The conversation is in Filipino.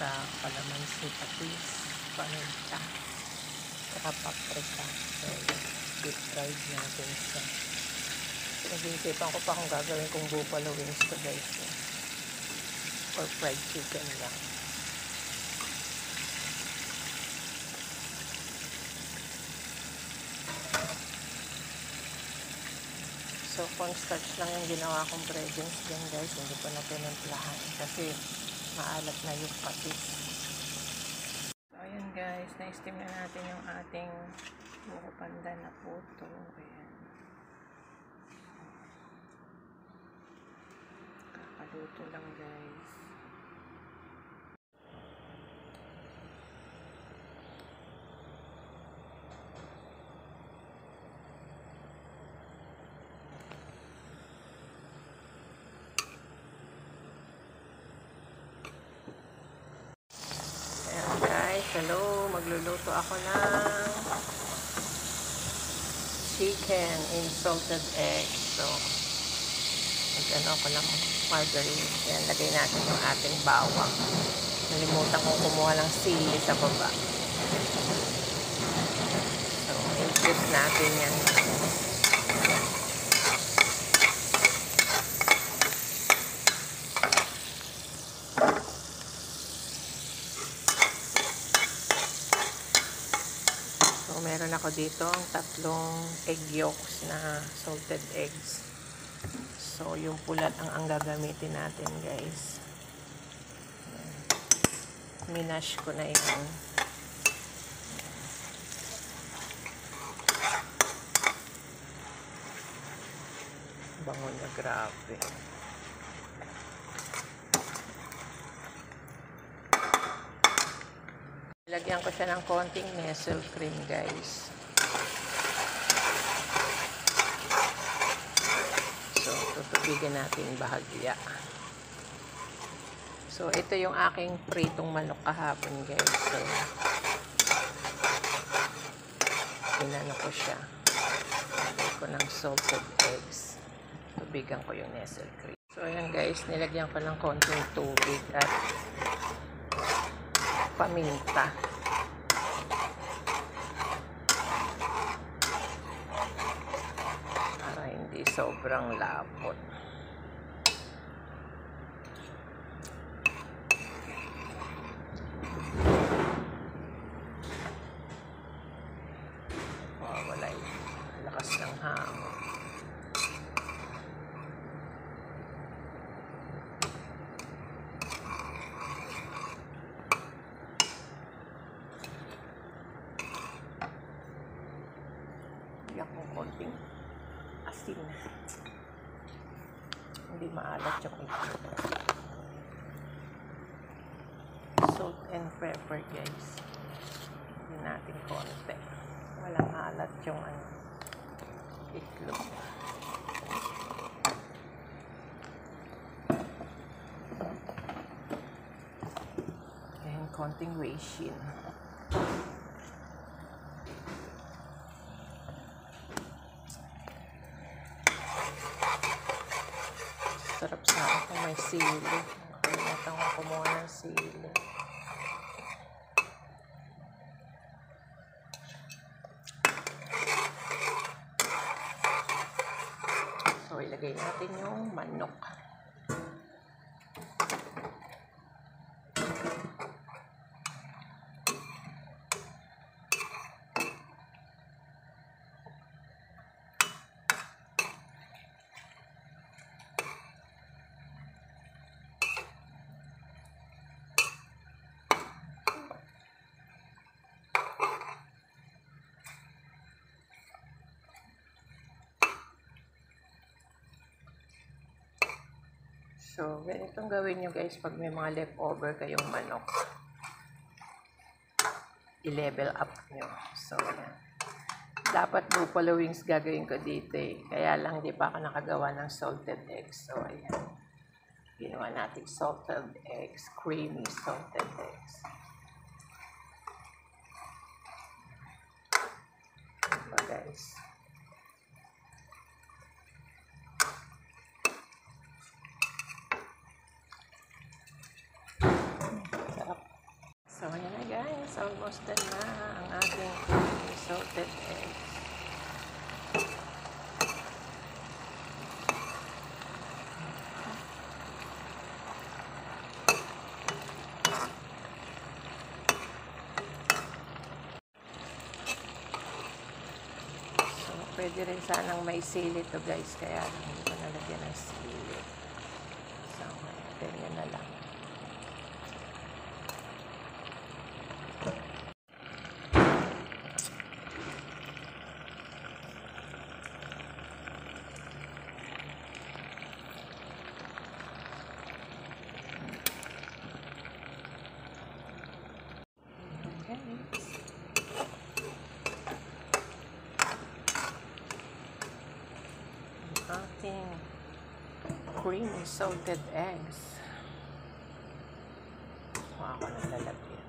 paminta, kalamansi, patis, paminta, saka paprika. So, deep fried natin siya. Nag-iisipan ko pa kung gagawin kong buffalo wings ko guys. Or fried chicken lang. So, cornstarch lang yung ginawa kong breadings din guys. Hindi ko na pinimplahan kasi maalat na yung patis. So, ayan guys. Na-steam na natin yung ating buko pandan na puto. Ayan. Kakaluto lang guys. Hello, magluluto ako ng chicken in salted egg. So, mag-ano ako ng margarine. Yan, lagay natin yung ating bawang. Nalimutan kong kumuha ng sili sa baba. So, infuse natin yan. Meron ako dito ang 3 egg yolks na salted eggs. So, yung pulat ang gagamitin natin, guys. Minash ko na yun. Bango na, grabe. Lagyan ko siya ng konting nestle cream, guys. So, tutubigin natin bahagya. So, ito yung aking pritong manok kahapon, guys. So, pinano ko siya. Lagyan ko ng salted eggs. Tubigan ko yung nestle cream. So, ayan, guys. Nilagyan ko ng konting tubig at paminta. Para hindi sobrang lapot. Wala yung lakas ng hangin. Bigyan ko konting asin. Hindi maalat yung ito. Salt and pepper, guys. Hindi natin konti. Walang alat yung itlog. And konting weixin. Sarap sa kung may sili. Kalimutan ko kumuha ng sili. So, ilagay natin yung manok. So, ganitong gawin nyo guys pag may mga leftover kayong manok. I-level up nyo. So, yan. Dapat buffalo wings gagawin ko dito eh. Kaya lang di pa ako nakagawa ng salted eggs. So, ayan. Ginawa natin salted eggs. Creamy salted eggs. So, guys. Sarap. So, almost done na ang ating creamy salted eggs. So, pwede rin sanang may sili to guys, kaya hindi ko nalagyan ng sili. So, ganyan na lang. Ating creamy salted eggs. Kuha ko ng lalagyan.